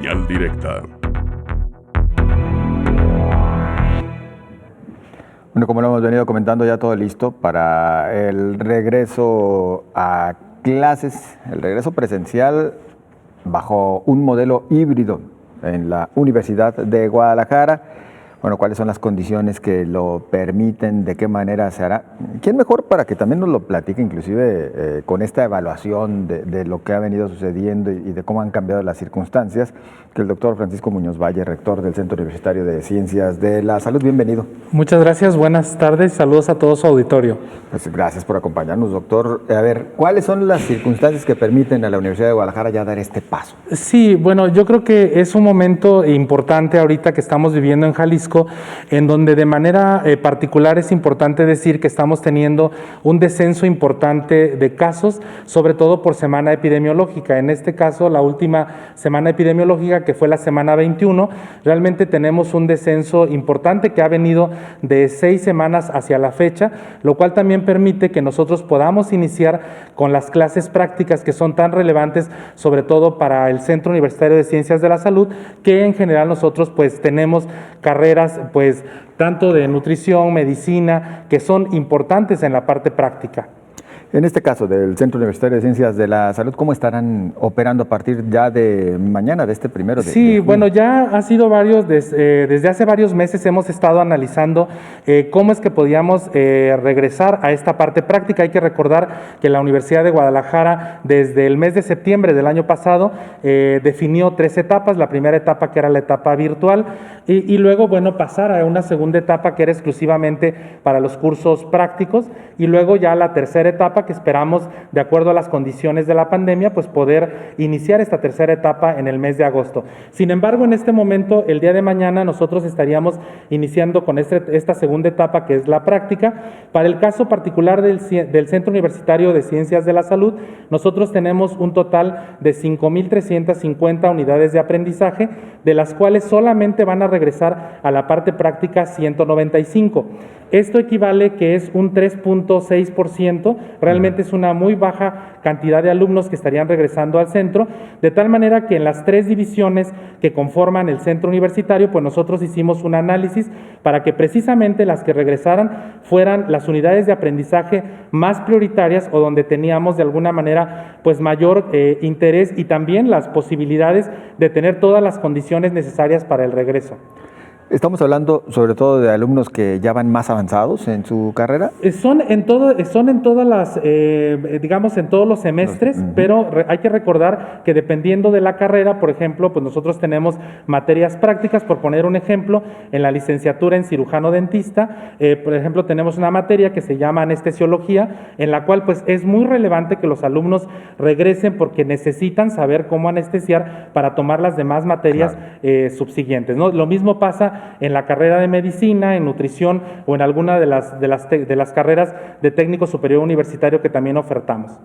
Señal directa. Bueno, como lo hemos venido comentando, ya todo listo para el regreso a clases, el regreso presencial bajo un modelo híbrido en la Universidad de Guadalajara. Bueno, ¿cuáles son las condiciones que lo permiten? ¿De qué manera se hará? ¿Quién mejor para que también nos lo platique, inclusive con esta evaluación de lo que ha venido sucediendo y de cómo han cambiado las circunstancias, que el doctor Francisco Muñoz Valle, rector del Centro Universitario de Ciencias de la Salud? Bienvenido. Muchas gracias, buenas tardes, saludos a todo su auditorio. Pues gracias por acompañarnos, doctor. A ver, ¿cuáles son las circunstancias que permiten a la Universidad de Guadalajara ya dar este paso? Sí, bueno, yo creo que es un momento importante ahorita que estamos viviendo en Jalisco, en donde de manera particular es importante decir que estamos teniendo un descenso importante de casos, sobre todo por semana epidemiológica. En este caso, la última semana epidemiológica, que fue la semana 21, realmente tenemos un descenso importante que ha venido de 6 semanas hacia la fecha, lo cual también permite que nosotros podamos iniciar con las clases prácticas que son tan relevantes, sobre todo para el Centro Universitario de Ciencias de la Salud, que en general nosotros pues tenemos carreras pues tanto de nutrición, medicina, que son importantes en la parte práctica. En este caso del Centro Universitario de Ciencias de la Salud, ¿cómo estarán operando a partir ya de mañana, de este primero de Sí, junio? bueno, ya ha sido desde hace varios meses hemos estado analizando cómo es que podíamos regresar a esta parte práctica. Hay que recordar que la Universidad de Guadalajara, desde el mes de septiembre del año pasado, definió 3 etapas. La primera etapa, que era la etapa virtual, y luego, bueno, pasar a una segunda etapa que era exclusivamente para los cursos prácticos, y luego ya la tercera etapa, que esperamos, de acuerdo a las condiciones de la pandemia, pues poder iniciar esta tercera etapa en el mes de agosto. Sin embargo, en este momento, el día de mañana, nosotros estaríamos iniciando con esta segunda etapa, que es la práctica. Para el caso particular del Centro Universitario de Ciencias de la Salud, nosotros tenemos un total de 5,350 unidades de aprendizaje, de las cuales solamente van a regresar a la parte práctica 195. Esto equivale que es un 3.6%, realmente es una muy baja cantidad de alumnos que estarían regresando al centro, de tal manera que en las 3 divisiones que conforman el centro universitario, pues nosotros hicimos un análisis para que precisamente las que regresaran fueran las unidades de aprendizaje más prioritarias, o donde teníamos de alguna manera pues mayor interés, y también las posibilidades de tener todas las condiciones necesarias para el regreso. Estamos hablando sobre todo de alumnos que ya van más avanzados en su carrera. Son en todas las, digamos, en todos los semestres, pero hay que recordar que dependiendo de la carrera, por ejemplo, pues nosotros tenemos materias prácticas. Por poner un ejemplo, en la licenciatura en cirujano dentista, por ejemplo, tenemos una materia que se llama anestesiología, en la cual pues es muy relevante que los alumnos regresen, porque necesitan saber cómo anestesiar para tomar las demás materias subsiguientes, ¿no? Lo mismo pasa en la carrera de medicina, en nutrición, o en alguna de las carreras de técnico superior universitario que también ofertamos.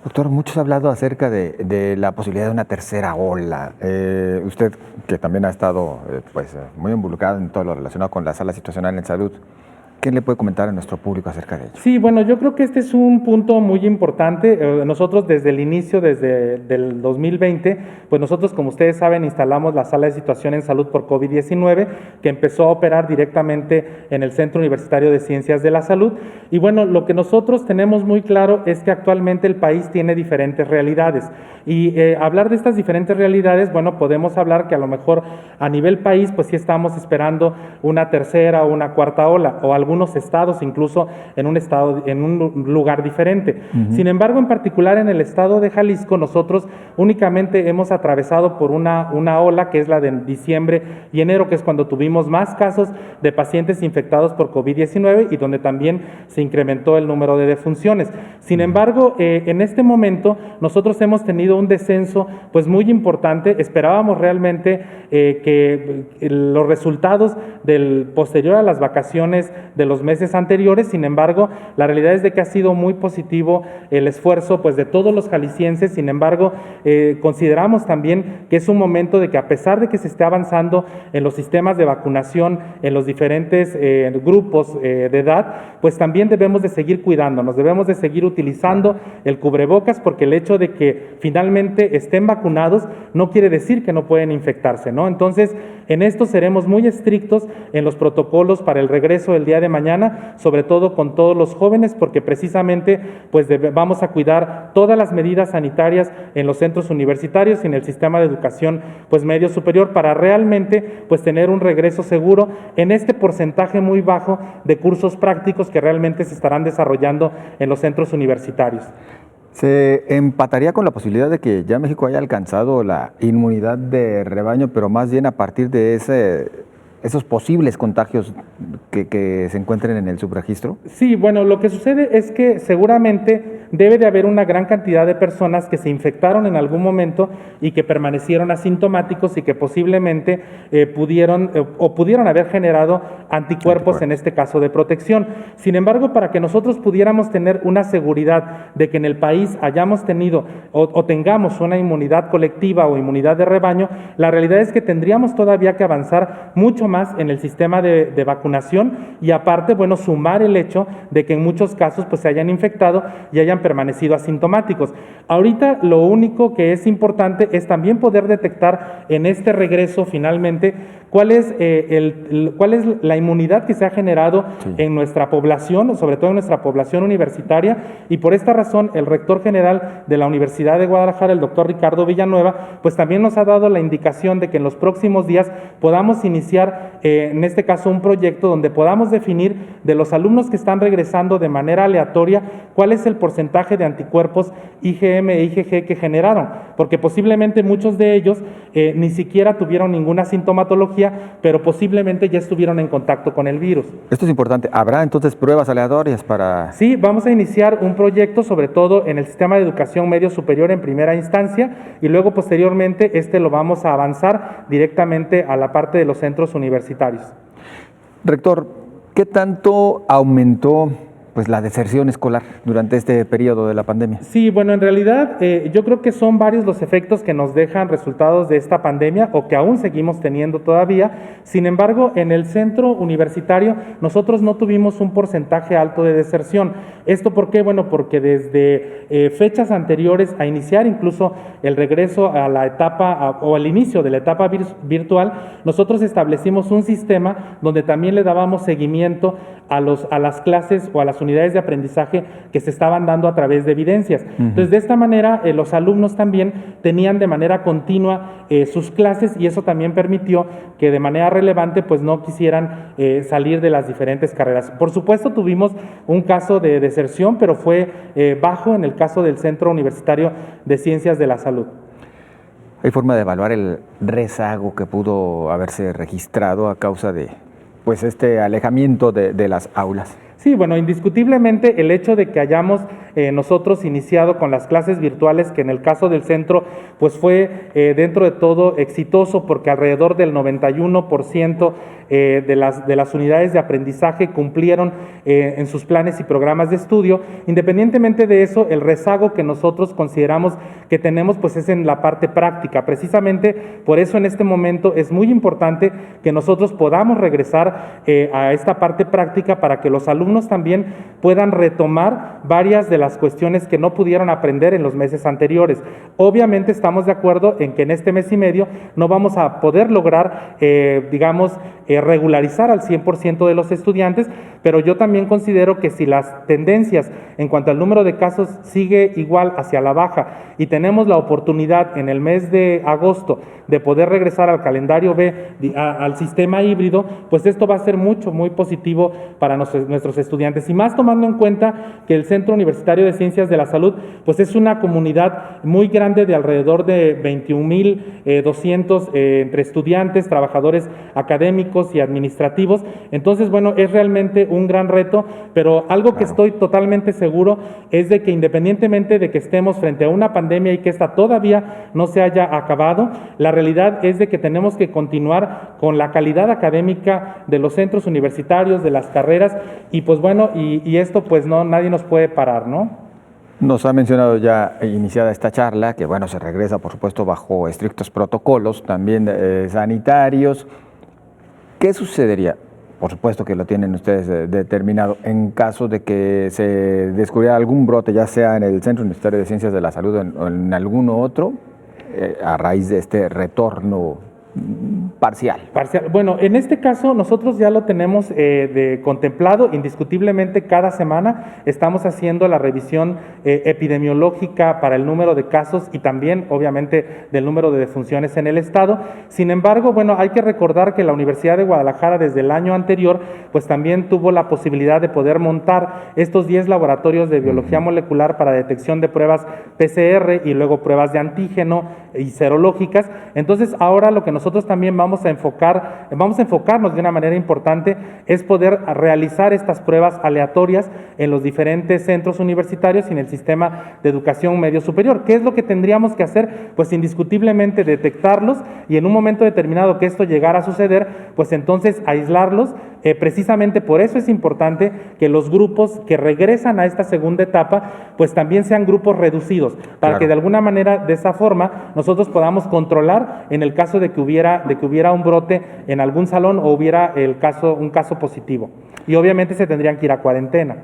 Doctor, muchos ha hablado acerca de la posibilidad de una tercera ola. Usted, que también ha estado muy involucrado en todo lo relacionado con la sala situacional en salud, ¿qué le puede comentar a nuestro público acerca de ello? Sí, bueno, yo creo que este es un punto muy importante. Nosotros desde el inicio, desde el 2020, pues nosotros, como ustedes saben, instalamos la sala de situación en salud por COVID-19, que empezó a operar directamente en el Centro Universitario de Ciencias de la Salud. Y bueno, lo que nosotros tenemos muy claro es que actualmente el país tiene diferentes realidades. Y hablar de estas diferentes realidades, bueno, podemos hablar que a lo mejor a nivel país, pues sí estamos esperando una tercera o una cuarta ola, o algunos estados incluso en un lugar diferente. Sin embargo, en particular en el estado de Jalisco, nosotros únicamente hemos atravesado por una ola, que es la de diciembre y enero, que es cuando tuvimos más casos de pacientes infectados por COVID-19 y donde también se incrementó el número de defunciones. Sin embargo, en este momento nosotros hemos tenido un descenso pues muy importante. Esperábamos realmente que los resultados posterior a las vacaciones de de los meses anteriores. Sin embargo, la realidad es de que ha sido muy positivo el esfuerzo pues de todos los jaliscienses. Sin embargo, consideramos también que es un momento de que, a pesar de que se esté avanzando en los sistemas de vacunación en los diferentes grupos de edad, pues también debemos de seguir cuidándonos, debemos de seguir utilizando el cubrebocas, porque el hecho de que finalmente estén vacunados no quiere decir que no pueden infectarse, ¿no? Entonces, en esto seremos muy estrictos en los protocolos para el regreso del día de mañana, sobre todo con todos los jóvenes, porque precisamente pues vamos a cuidar todas las medidas sanitarias en los centros universitarios y en el sistema de educación pues medio superior, para realmente pues tener un regreso seguro en este porcentaje muy bajo de cursos prácticos que realmente se estarán desarrollando en los centros universitarios. ¿Se empataría con la posibilidad de que ya México haya alcanzado la inmunidad de rebaño, pero más bien a partir de esos posibles contagios que se encuentren en el subregistro? Sí, bueno, lo que sucede es que seguramente debe de haber una gran cantidad de personas que se infectaron en algún momento y que permanecieron asintomáticos y que posiblemente pudieron haber generado anticuerpos en este caso de protección. Sin embargo, para que nosotros pudiéramos tener una seguridad de que en el país hayamos tenido o tengamos una inmunidad colectiva o inmunidad de rebaño, la realidad es que tendríamos todavía que avanzar mucho más en el sistema de vacunación y aparte, bueno, sumar el hecho de que en muchos casos pues se hayan infectado y hayan permanecido asintomáticos. Ahorita lo único que es importante es también poder detectar en este regreso finalmente cuál es la inmunidad que se ha generado en nuestra población, sobre todo en nuestra población universitaria, y por esta razón el rector general de la Universidad de Guadalajara, el doctor Ricardo Villanueva, pues también nos ha dado la indicación de que en los próximos días podamos iniciar, en este caso, un proyecto donde podamos definir de los alumnos que están regresando de manera aleatoria cuál es el porcentaje de anticuerpos IgM e IgG que generaron, porque posiblemente muchos de ellos ni siquiera tuvieron ninguna sintomatología, pero posiblemente ya estuvieron en contacto con el virus. Esto es importante. ¿Habrá entonces pruebas aleatorias para...? Sí, vamos a iniciar un proyecto, sobre todo en el sistema de educación medio superior en primera instancia, y luego posteriormente lo vamos a avanzar directamente a la parte de los centros universitarios. Rector, ¿qué tanto aumentó pues la deserción escolar durante este periodo de la pandemia? Sí, bueno, en realidad yo creo que son varios los efectos que nos dejan resultados de esta pandemia o que aún seguimos teniendo todavía. Sin embargo, en el centro universitario nosotros no tuvimos un porcentaje alto de deserción. ¿Esto por qué? Bueno, porque desde fechas anteriores a iniciar incluso el regreso a la etapa o al inicio de la etapa virtual, nosotros establecimos un sistema donde también le dábamos seguimiento a las clases o a las unidades de aprendizaje que se estaban dando a través de evidencias. Entonces, de esta manera, los alumnos también tenían de manera continua sus clases, y eso también permitió que de manera relevante pues no quisieran salir de las diferentes carreras. Por supuesto, tuvimos un caso de deserción, pero fue bajo en el caso del Centro Universitario de Ciencias de la Salud. ¿Hay forma de evaluar el rezago que pudo haberse registrado a causa de pues este alejamiento de las aulas? Sí, bueno, indiscutiblemente el hecho de que hayamos nosotros iniciado con las clases virtuales, que en el caso del centro pues fue dentro de todo exitoso, porque alrededor del 91% de las unidades de aprendizaje cumplieron en sus planes y programas de estudio. Independientemente de eso, el rezago que nosotros consideramos que tenemos pues es en la parte práctica. Precisamente por eso en este momento es muy importante que nosotros podamos regresar a esta parte práctica para que los alumnos también puedan retomar varias de las cuestiones que no pudieron aprender en los meses anteriores. Obviamente estamos de acuerdo en que en este mes y medio no vamos a poder lograr, regularizar al 100% de los estudiantes, pero yo también considero que si las tendencias en cuanto al número de casos sigue igual hacia la baja y tenemos la oportunidad en el mes de agosto de poder regresar al calendario B, al sistema híbrido, pues esto va a ser muy positivo para nuestros estudiantes, y más tomando en cuenta que el Centro Universitario de Ciencias de la Salud pues es una comunidad muy grande de alrededor de 21,200 entre estudiantes, trabajadores académicos, académicos y administrativos. Entonces, bueno, es realmente un gran reto, pero algo que estoy totalmente seguro es de que independientemente de que estemos frente a una pandemia y que esta todavía no se haya acabado, la realidad es de que tenemos que continuar con la calidad académica de los centros universitarios, de las carreras, y pues bueno, y esto pues no, nadie nos puede parar, ¿no? Nos ha mencionado ya iniciada esta charla que, bueno, se regresa, por supuesto, bajo estrictos protocolos también sanitarios. ¿Qué sucedería? Por supuesto que lo tienen ustedes determinado en caso de que se descubriera algún brote, ya sea en el Centro Universitario de Ciencias de la Salud o en alguno otro, a raíz de este retorno parcial. Bueno, en este caso nosotros ya lo tenemos contemplado, indiscutiblemente cada semana estamos haciendo la revisión epidemiológica para el número de casos y también obviamente del número de defunciones en el estado. Sin embargo, bueno, hay que recordar que la Universidad de Guadalajara desde el año anterior pues también tuvo la posibilidad de poder montar estos 10 laboratorios de biología molecular para detección de pruebas PCR y luego pruebas de antígeno y serológicas. Entonces ahora lo que nosotros también vamos a enfocarnos de una manera importante es poder realizar estas pruebas aleatorias en los diferentes centros universitarios y en el sistema de educación medio superior. ¿Qué es lo que tendríamos que hacer? Pues indiscutiblemente detectarlos y en un momento determinado que esto llegara a suceder, pues entonces aislarlos. Precisamente por eso es importante que los grupos que regresan a esta segunda etapa, pues también sean grupos reducidos, para que de alguna manera, de esa forma, nosotros podamos controlar en el caso de que hubiera un brote en algún salón o hubiera un caso positivo. Y obviamente se tendrían que ir a cuarentena.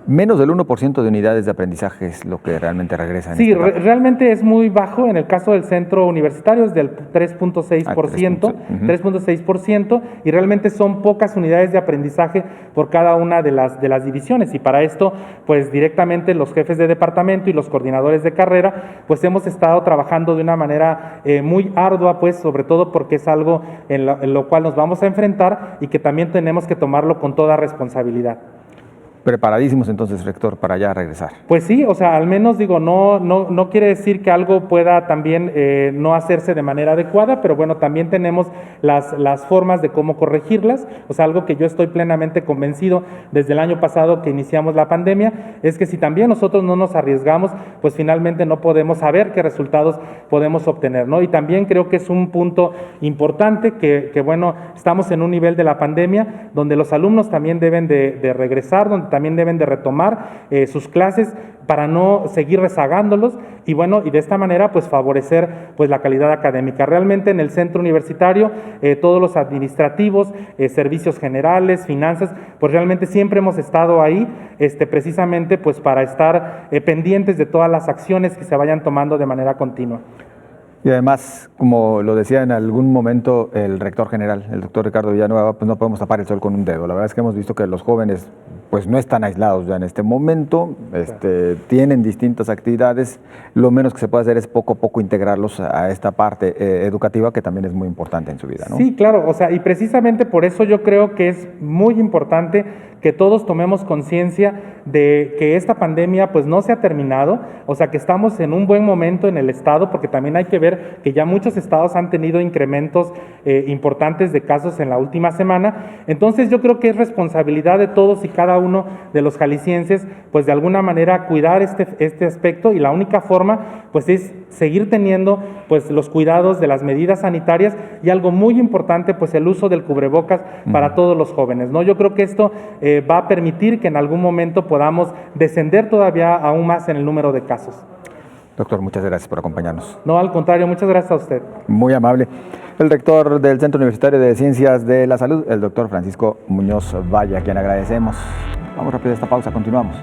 Menos del 1% de unidades de aprendizaje es lo que realmente regresa. Sí, realmente es muy bajo. En el caso del centro universitario es del 3.6%, 3.6%, y realmente son pocas unidades de aprendizaje por cada una de las divisiones. Y para esto, pues directamente los jefes de departamento y los coordinadores de carrera, pues hemos estado trabajando de una manera muy ardua, pues sobre todo porque es algo en lo cual nos vamos a enfrentar y que también tenemos que tomarlo con toda responsabilidad. Preparadísimos entonces, rector, para ya regresar. Pues sí, o sea, al menos digo, no quiere decir que algo pueda también no hacerse de manera adecuada, pero bueno, también tenemos las formas de cómo corregirlas. O sea, algo que yo estoy plenamente convencido desde el año pasado que iniciamos la pandemia, es que si también nosotros no nos arriesgamos, pues finalmente no podemos saber qué resultados podemos obtener, ¿no? Y también creo que es un punto importante que bueno, estamos en un nivel de la pandemia donde los alumnos también deben de regresar, donde también deben de retomar sus clases para no seguir rezagándolos y bueno, y de esta manera pues favorecer pues la calidad académica. Realmente en el centro universitario todos los administrativos, servicios generales, finanzas, pues realmente siempre hemos estado ahí precisamente pues para estar pendientes de todas las acciones que se vayan tomando de manera continua. Y además, como lo decía en algún momento el rector general, el doctor Ricardo Villanueva, pues no podemos tapar el sol con un dedo. La verdad es que hemos visto que los jóvenes pues no están aislados ya en este momento, tienen distintas actividades. Lo menos que se puede hacer es poco a poco integrarlos a esta parte educativa que también es muy importante en su vida, ¿no? Sí, claro, o sea, y precisamente por eso yo creo que es muy importante que todos tomemos conciencia de que esta pandemia pues no se ha terminado, o sea que estamos en un buen momento en el estado, porque también hay que ver que ya muchos estados han tenido incrementos importantes de casos en la última semana. Entonces yo creo que es responsabilidad de todos y cada uno de los jaliscienses pues de alguna manera cuidar este aspecto, y la única forma pues es seguir teniendo pues los cuidados de las medidas sanitarias y algo muy importante pues el uso del cubrebocas para todos los jóvenes, ¿no? Yo creo que esto va a permitir que en algún momento podamos descender todavía aún más en el número de casos. Doctor, muchas gracias por acompañarnos. No, al contrario, muchas gracias a usted. Muy amable. El rector del Centro Universitario de Ciencias de la Salud, el doctor Francisco Muñoz Valle, a quien agradecemos. Vamos rápido a esta pausa, continuamos.